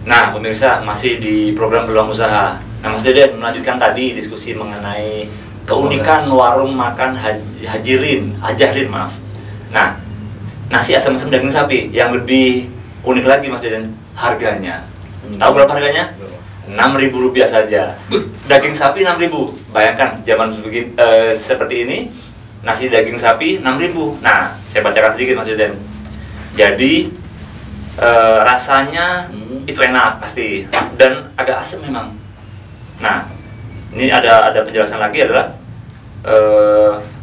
Nah, pemirsa, masih di program Peluang Usaha. Nah, Mas Deden melanjutkan tadi diskusi mengenai keunikan warung makan Hajahrin, maaf. Nah, nasi asam-asam daging sapi yang lebih unik lagi, Mas Deden, harganya. Tahu berapa harganya? Rp6.000 saja. Daging sapi 6.000. Bayangkan zaman seperti ini, nasi daging sapi 6.000. Nah, saya bacakan sedikit, Mas Deden. Jadi rasanya itu enak pasti dan agak asam memang. Nah, ini ada penjelasan lagi adalah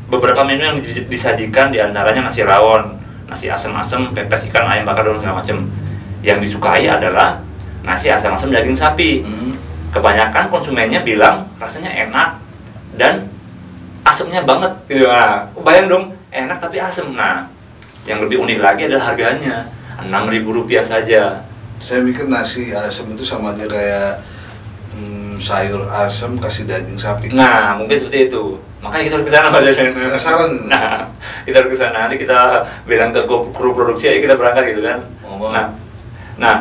beberapa menu yang disajikan diantaranya nasi rawon, nasi asam-asam, pepes ikan, ayam bakar dan segala macam. Yang disukai adalah nasi asam-asam daging sapi. Kebanyakan konsumennya bilang rasanya enak dan asamnya banget. Nah, bayang dong, enak tapi asam. Nah, yang lebih unik lagi adalah harganya. Rp6.000 saja. Saya mikir nasi asam itu sama aja kayak sayur asam kasih daging sapi. Nah, mungkin seperti itu. Makanya kita harus ke sana, Mas. Penasaran. Nah, kita harus ke sana. Nanti kita bilang ke kru produksi aja kita berangkat gitu kan. Nah,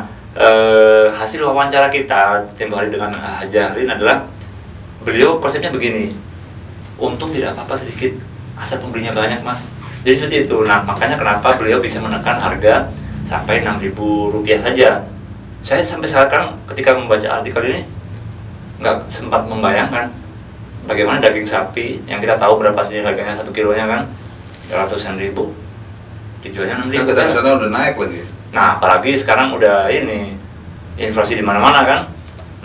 hasil wawancara kita tempoh hari dengan Hajahrin adalah beliau konsepnya begini. Untung tidak apa-apa sedikit, asal pembelinya banyak, Mas. Jadi seperti itu. Nah, makanya kenapa beliau bisa menekan harga sampai Rp6.000 saja. Saya sampai sekarang ketika membaca artikel ini nggak sempat membayangkan bagaimana daging sapi yang kita tahu berapa sih harganya 1 kilonya kan ratusan ribu, dijualnya Rp6.000. Kita sana udah naik lagi. Nah, apalagi sekarang udah ini inflasi di mana-mana kan.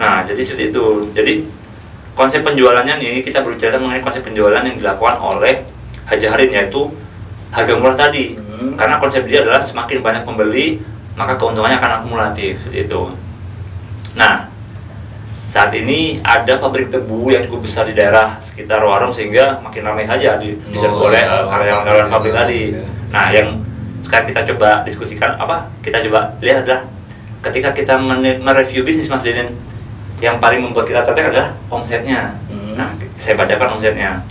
Nah, jadi seperti itu. Jadi konsep penjualannya nih, kita berbicara mengenai konsep penjualan yang dilakukan oleh Hajahrin, yaitu harga murah tadi. Karena konsep dia adalah semakin banyak pembeli maka keuntungannya akan akumulatif, seperti itu. Nah, saat ini ada pabrik tebu yang cukup besar di daerah sekitar warung sehingga makin ramai saja diserbu oleh karyawan pabrik tadi. Nah, yang sekarang kita coba diskusikan kita coba lihat adalah ketika kita mereview bisnis, Mas Deden, yang paling membuat kita tertarik adalah omsetnya. Nah, saya bacakan omsetnya.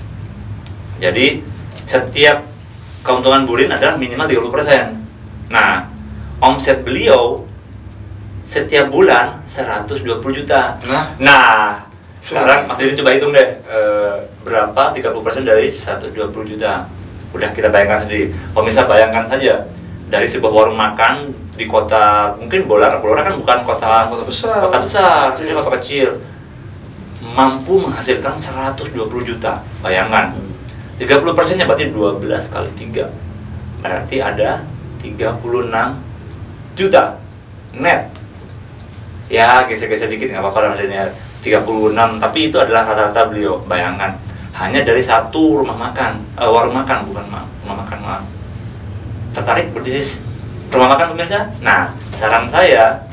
Jadi setiap keuntungan Burin adalah minimal 30%. Nah, omset beliau setiap bulan 120 juta. Nah, sekarang Mas Deden coba hitung deh, berapa 30% dari 120 juta. Udah kita bayangkan sendiri. Pemirsa bayangkan saja, dari sebuah warung makan di kota, mungkin Blora kan bukan kota besar, ini kota kecil, mampu menghasilkan 120 juta. Bayangkan. 30%-nya berarti 12 kali 3. Berarti ada 36 juta net. Ya, geser-geser dikit nggak apa-apa lah, 36, tapi itu adalah rata-rata beliau. Bayangkan, hanya dari satu rumah makan, warung makan, bukan rumah makan, maaf. Tertarik berbisnis rumah makan, pemirsa? Nah, saran saya,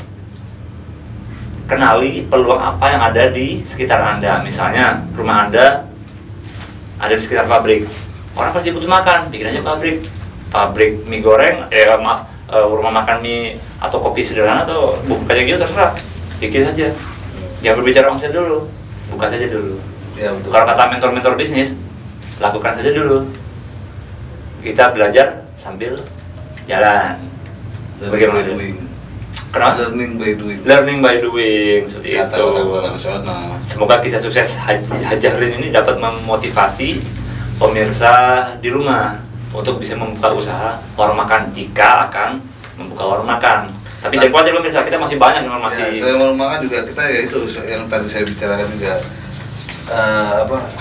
kenali peluang apa yang ada di sekitar Anda. Misalnya, rumah Anda ada di sekitar pabrik, orang pasti butuh makan, bikin aja pabrik mie goreng, rumah makan mie atau kopi sederhana atau buka aja gitu, terserah, bikin saja. Jangan berbicara omset dulu, buka saja dulu. Ya, betul. Kalau kata mentor-mentor bisnis, lakukan saja dulu. Kita belajar sambil jalan. Bagaimana? Kenapa? Learning by doing, seperti kata itu. orang sana. Semoga kisah sukses Hajahrin ini dapat memotivasi pemirsa di rumah untuk bisa membuka usaha warung makan jika akan membuka warung makan. Tapi jangan khawatir pemirsa, kita masih banyak informasi. Ya, selain warung makan juga kita ya itu yang tadi saya bicarakan juga,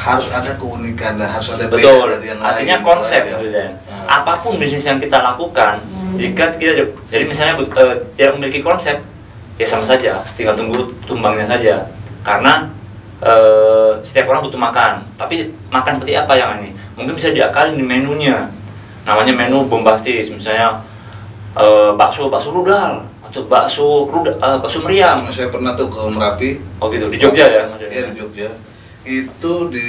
harus ada keunikan dan harus ada beda dari yang lain. Artinya konsep, apapun bisnis yang kita lakukan, jika kita jadi misalnya tidak memiliki konsep, ya sama saja, tinggal tunggu tumbangnya saja. Karena setiap orang butuh makan, tapi makan seperti apa yang ini? Mungkin bisa diakalin di menunya. Namanya menu bombastis, misalnya bakso rudal atau bakso meriam. Saya pernah tuh ke Merapi. Oh gitu, di Jogja ya? Iya, di Jogja. Itu di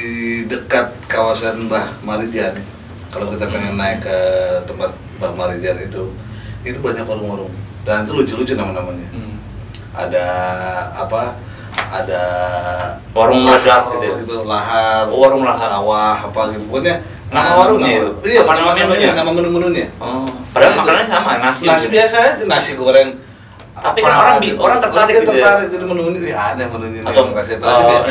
dekat kawasan Mbah Marijan. Kalau kita pengen naik ke tempat Mbah Marijan itu banyak warung-warung. Dan itu lucu-lucu nama-namanya. Ada ada warung meledak gitu, lahar, warung lahar, sawah, apa gitu. Pokoknya nama warungnya itu? Iya, apa nama menunya? Nama menu-menunya. Oh, padahal makanannya sama, nasi biasa aja, nasi goreng Tapi kan orang orang tertarik gitu ya. Tertarik jadi menunya, ya ada menunya Atau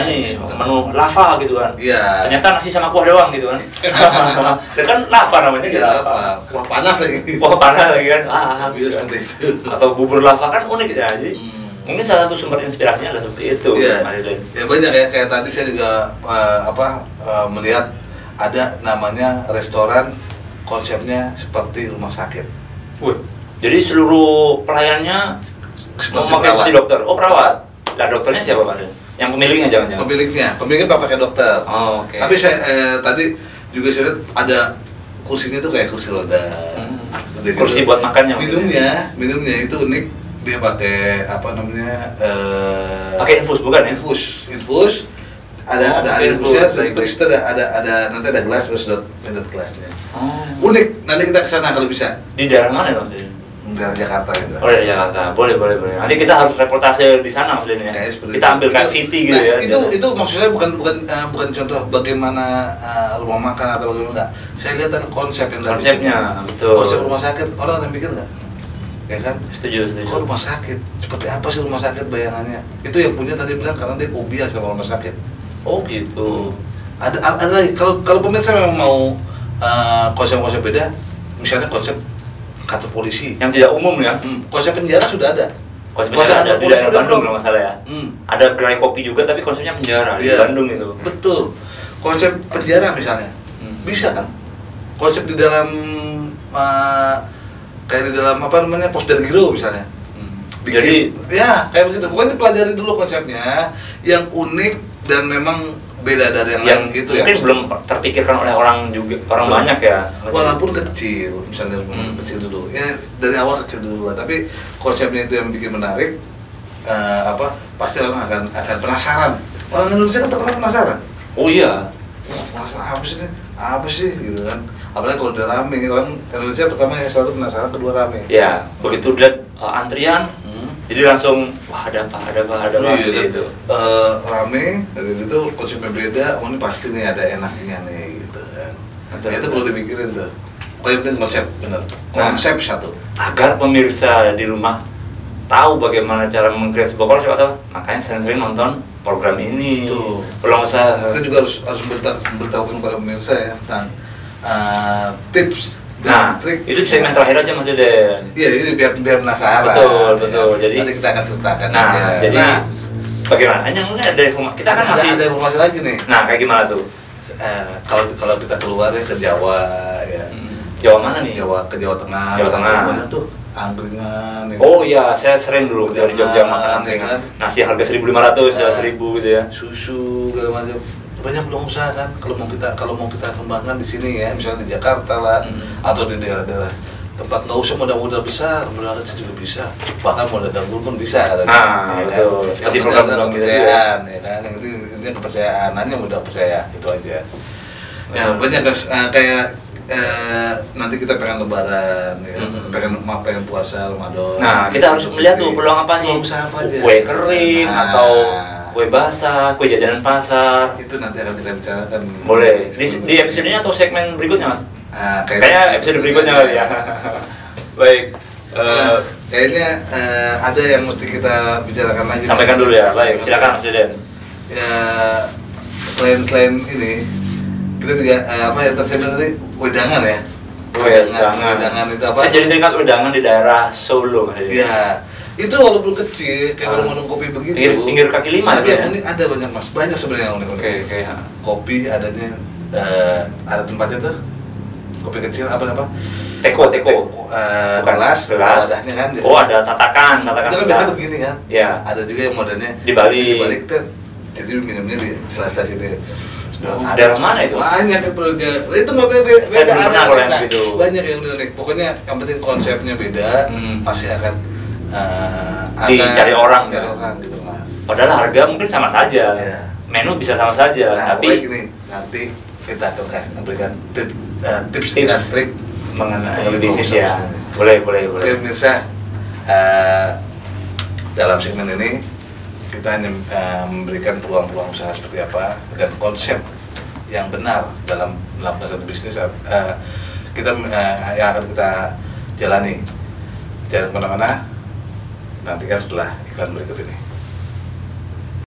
ini menu lava gitu kan. Iya. Ternyata nasi sama kuah doang gitu kan. Dan kan lava namanya. Iya, lava. Kuah panas lagi. Kuah panas lagi kan. Bisa seperti itu. Atau bubur lava kan unik ya. Jadi mungkin salah satu sumber inspirasinya adalah seperti itu. Iya. Marilyn. Ya banyak ya, kayak tadi saya juga melihat ada namanya restoran konsepnya seperti rumah sakit. Wih. Jadi seluruh pelayannya memakai perawat. seperti dokter. Oh, perawat. Lah dokternya siapa, Pak? Yang pemiliknya jangan-jangan. Pemiliknya pakai dokter. Oh, oke. Tapi saya tadi juga saya lihat ada kursinya tuh kayak kursi roda. Kursi buat makannya. Minumnya itu unik. Dia pakai apa namanya? Pakai infus bukan ya? Infus. Ada infusnya. Terus Terus ada nanti ada gelas terus sedot gelasnya. Oh. Unik. Nanti kita kesana kalau bisa. Di daerah mana maksudnya? Daerah Jakarta gitu. Oh, dari Jakarta. Boleh. Nanti kita harus reportase di sana maksudnya. Kita ambil kayak VT gitu ya. Itu maksudnya bukan contoh bagaimana rumah makan atau bagaimana, enggak. Saya lihat ada konsep yang dari Konsepnya, situ. betul. Konsep rumah sakit, orang ada mikir nggak? Ya kan? Setuju. Kok rumah sakit? Seperti apa sih rumah sakit bayangannya? Itu yang punya tadi bilang karena dia fobia sama rumah sakit. Oh gitu. Ada lagi, kalau pemirsa memang mau konsep-konsep beda, misalnya konsep kantor polisi. Yang tidak umum ya. Konsep penjara sudah ada. Konsepnya ada di daerah Bandung kalau nggak salah ya. Ada gerai kopi juga tapi konsepnya penjara di Bandung itu. Betul. Konsep penjara misalnya. Bisa kan? Konsep di dalam kayak di dalam apa namanya pos dan giro misalnya. Jadi ya kayak begitu. Pokoknya pelajari dulu konsepnya yang unik dan memang beda dari yang lain itu mungkin belum terpikirkan oleh orang banyak ya. Walaupun kecil, misalnya kecil dulu. Ya dari awal kecil dulu lah. Tapi konsepnya itu yang bikin menarik. Pasti orang akan penasaran. Orang Indonesia kan terkenal penasaran. Oh iya. Penasaran apa sih gitu kan. Apalagi kalau udah rame, orang Indonesia pertama yang selalu penasaran, kedua rame. Ya, begitu lihat antrian, jadi langsung wah ada apa gitu. Rame, dari itu konsepnya beda, ini pasti nih ada enaknya nih gitu kan. Itu perlu dipikirin tuh. Pokoknya penting konsep, bener. Konsep satu. Agar pemirsa di rumah tahu bagaimana cara mengkreasi sebuah konsep atau makanya sering-sering nonton program ini. Peluang usaha. Kita juga harus memberitahukan kepada pemirsa ya tentang tips dan trik. Itu segmen terakhir aja Mas Deden. Iya, ini biar penasaran. Betul. Ya. Jadi nanti kita akan ceritakan. Jadi bagaimana? Hanya mungkin ada kita kan masih ada informasi lagi nih. Nah, kayak gimana tuh? Kalau kita keluar ya ke Jawa ya. Jawa mana nih? Ke Jawa Tengah. Jawa Tengah. Banyak tuh angkringan. Oh iya, saya sering dulu dari Jogja makan angkringan. Nasi harga 1.500 ya, 1.000 gitu ya. Susu segala macam. Banyak peluang usaha kan kalau mau kita kembangkan di sini ya, misalnya di Jakarta lah atau di daerah-daerah tempat nggak usah modal besar, modal kecil juga bisa, bahkan modal dapur pun bisa katanya. Betul. Kan? Seperti program kepercayaan ya kan, yang ini kepercayaan, hanya modal percaya itu aja. Ya banyak guys, kayak nanti kita pengen lebaran ya, pengen puasa Ramadan. Nah, kita harus melihat tuh peluang apa nih? Kue kering atau kue basah, kue jajanan pasar. Itu nanti akan kita bicarakan. Boleh. Di episode ini atau segmen berikutnya, Mas? Kayaknya episode berikutnya kali ya. Baik. Kayaknya ada yang mesti kita bicarakan lagi. Sampaikan dulu ya. Baik, silakan Mas Deden. Ya, selain ini, kita juga yang tersebar tadi wedangan ya. Wedangan itu apa? Saya jadi teringat wedangan di daerah Solo. Iya. Itu walaupun kecil, kayak warung kopi begitu. Pinggir kaki lima. Tapi yang unik ada banyak Mas, banyak sebenarnya yang unik. Oke. Kopi adanya, ada tempatnya tuh. Kopi kecil apa? Teko. Gelas. Wadahnya kan. Oh, ada tatakan. Itu kan biasa begini kan. Iya. Ada juga yang modelnya dibalik tuh. Jadi minumnya di sela-sela situ. Daerah mana itu? Banyak itu modelnya beda. Banyak yang unik. Pokoknya yang penting konsepnya beda, pasti akan dicari orang gitu Mas. Padahal harga mungkin sama saja, menu bisa sama saja, tapi gini, nanti kita akan memberikan tips dan trik mengenai bisnis ya. Boleh. Oke pemirsa, dalam segmen ini kita hanya memberikan peluang-peluang usaha seperti apa dan konsep yang benar dalam melakukan satu bisnis yang akan kita jalani. Jangan kemana-mana. nantikan setelah iklan berikut ini.